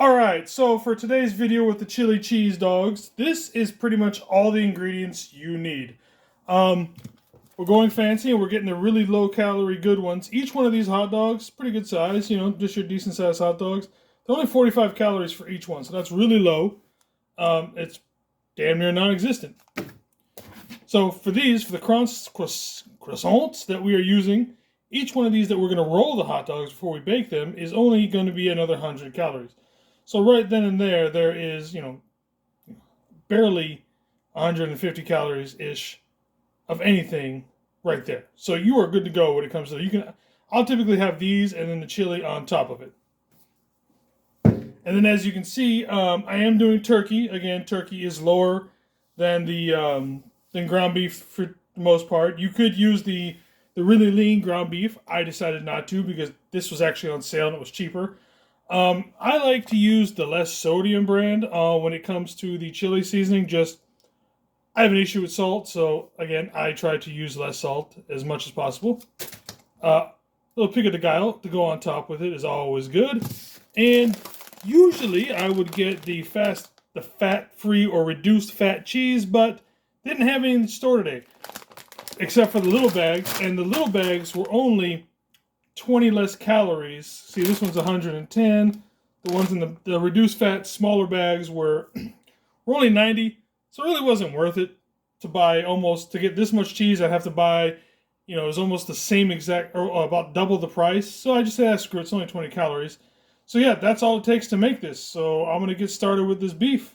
Alright, so for today's video with the chili cheese dogs, this is pretty much all the ingredients you need. We're going fancy and we're getting the really low calorie good ones. Each one of these hot dogs, pretty good size, you know, just your decent sized hot dogs. They're only 45 calories for each one, so that's really low. It's damn near non-existent. So for these, for the croissants that we are using, each one of these that we're going to roll the hot dogs before we bake them is only going to be another 100 calories. So right then and there is, barely 150 calories-ish of anything right there. So you are good to go when it comes to I'll typically have these and then the chili on top of it. And then as you can see, I am doing turkey. Again, turkey is lower than than ground beef for the most part. You could use the really lean ground beef. I decided not to because this was actually on sale and it was cheaper. I like to use the less sodium brand when it comes to the chili seasoning. I have an issue with salt, so again, I try to use less salt as much as possible. Little pico de gallo to go on top with it is always good. And usually I would get the fat-free or reduced fat cheese, but didn't have any in the store today, except for the little bags, and the little bags were only 20 less calories. See, this one's 110. The ones in the reduced fat smaller bags were only 90. So it really wasn't worth it to buy to get this much cheese. I'd have to buy, it was almost the same exact, or about double the price. So I just said, screw it, it's only 20 calories. So yeah, that's all it takes to make this. So I'm going to get started with this beef.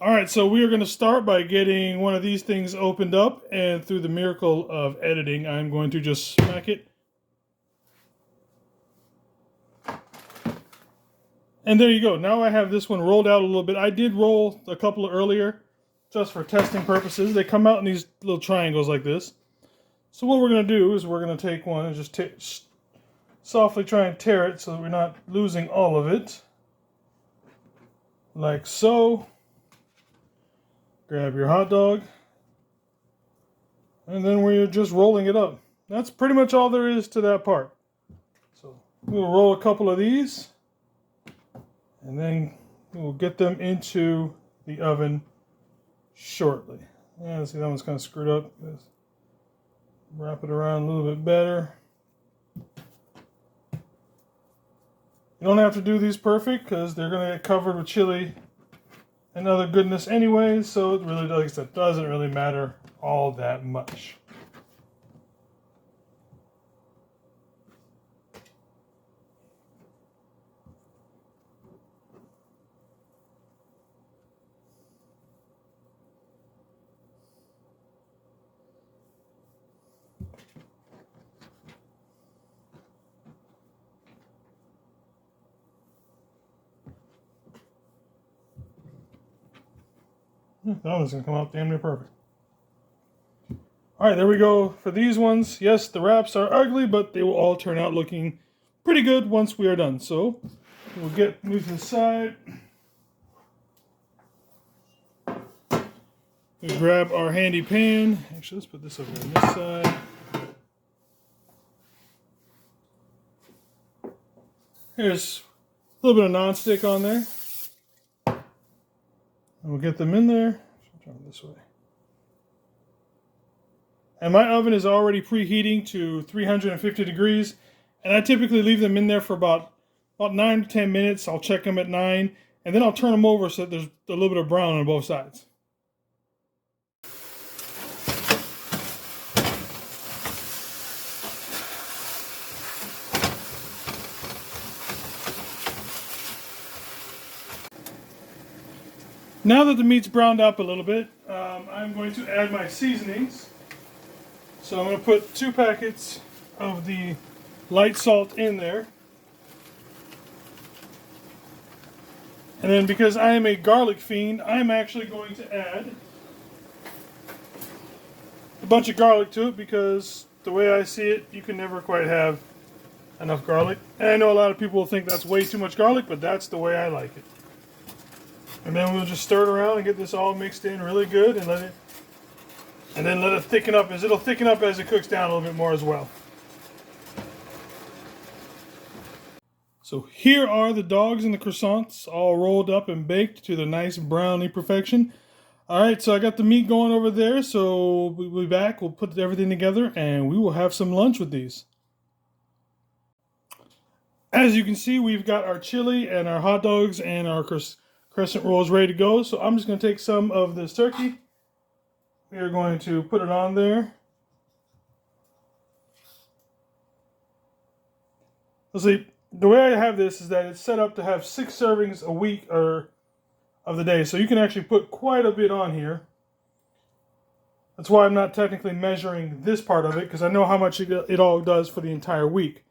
Alright, so we are going to start by getting one of these things opened up, and through the miracle of editing, I'm going to just smack it. And there you go. Now I have this one rolled out a little bit. I did roll a couple earlier, just for testing purposes. They come out in these little triangles like this. So what we're going to do is we're going to take one and just softly try and tear it so that we're not losing all of it. Like so. Grab your hot dog, and then we're just rolling it up. That's pretty much all there is to that part. So we'll roll a couple of these, and then we'll get them into the oven shortly. Yeah, see, that one's kind of screwed up. Let's wrap it around a little bit better. You don't have to do these perfect because they're going to get covered with chili and other goodness anyway, so it really, like I said, doesn't really matter all that much. That one's going to come out damn near perfect. Alright, there we go for these ones. Yes, the wraps are ugly, but they will all turn out looking pretty good once we are done. So, we'll move to the side. We grab our handy pan. Actually, let's put this over on this side. Here's a little bit of nonstick on there. And we'll get them in there. Turn this way. And my oven is already preheating to 350 degrees. And I typically leave them in there for about 9 to 10 minutes. I'll check them at 9. And then I'll turn them over so that there's a little bit of brown on both sides. Now that the meat's browned up a little bit, I'm going to add my seasonings. So I'm going to put 2 packets of the light salt in there. And then because I am a garlic fiend, I'm actually going to add a bunch of garlic to it because the way I see it, you can never quite have enough garlic. And I know a lot of people will think that's way too much garlic, but that's the way I like it. And then we'll just stir it around and get this all mixed in really good and let it thicken up. It'll thicken up as it cooks down a little bit more as well. So here are the dogs and the croissants all rolled up and baked to the nice brownie perfection. All right, so I got the meat going over there, so we'll be back. We'll put everything together and we will have some lunch with these. As you can see, we've got our chili and our hot dogs and our crescent rolls ready to go. So I'm just going to take some of this turkey. We are going to put it on there. Let's see, the way I have this is that it's set up to have 6 servings a week or of the day. So you can actually put quite a bit on here. That's why I'm not technically measuring this part of it, because I know how much it all does for the entire week.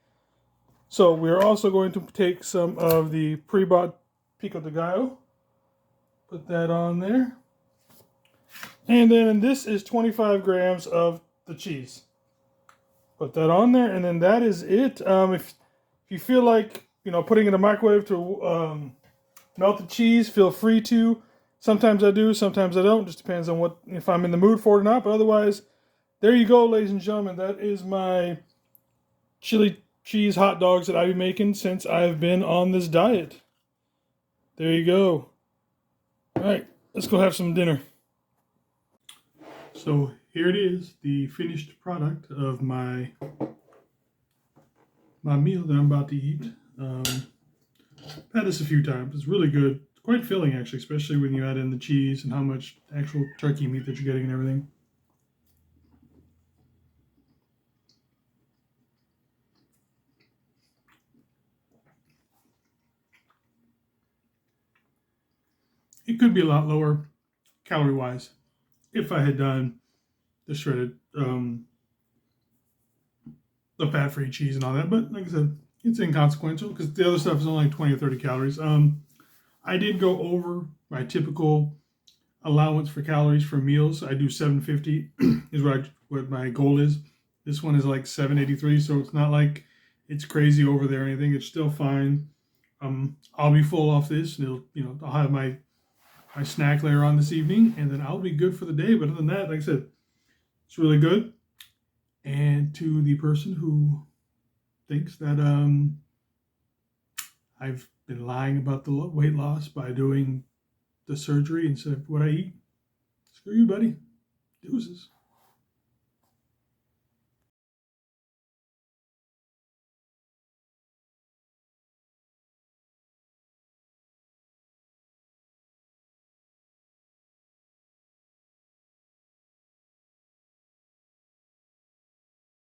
So we're also going to take some of the pre-bought pico de gallo. Put that on there. And then this is 25 grams of the cheese. Put that on there, and then that is it. If you feel like, putting it in the microwave to melt the cheese, feel free to. Sometimes I do, sometimes I don't. Just depends on if I'm in the mood for it or not. But otherwise, there you go, ladies and gentlemen. That is my chili cheese hot dogs that I've been making since I've been on this diet. There you go. All right, let's go have some dinner. So here it is, the finished product of my meal that I'm about to eat. I've had this a few times. It's really good. It's quite filling, actually, especially when you add in the cheese and how much actual turkey meat that you're getting and everything. It could be a lot lower calorie-wise if I had done the shredded, the fat-free cheese and all that. But like I said, it's inconsequential because the other stuff is only like 20 or 30 calories. I did go over my typical allowance for calories for meals. I do 750 is what my goal is. This one is like 783, so it's not like it's crazy over there or anything. It's still fine. I'll be full off this, and I'll have my snack later on this evening, and then I'll be good for the day. But other than that, like I said, it's really good. And to the person who thinks that I've been lying about the weight loss by doing the surgery instead of what I eat, screw you, buddy. Deuces.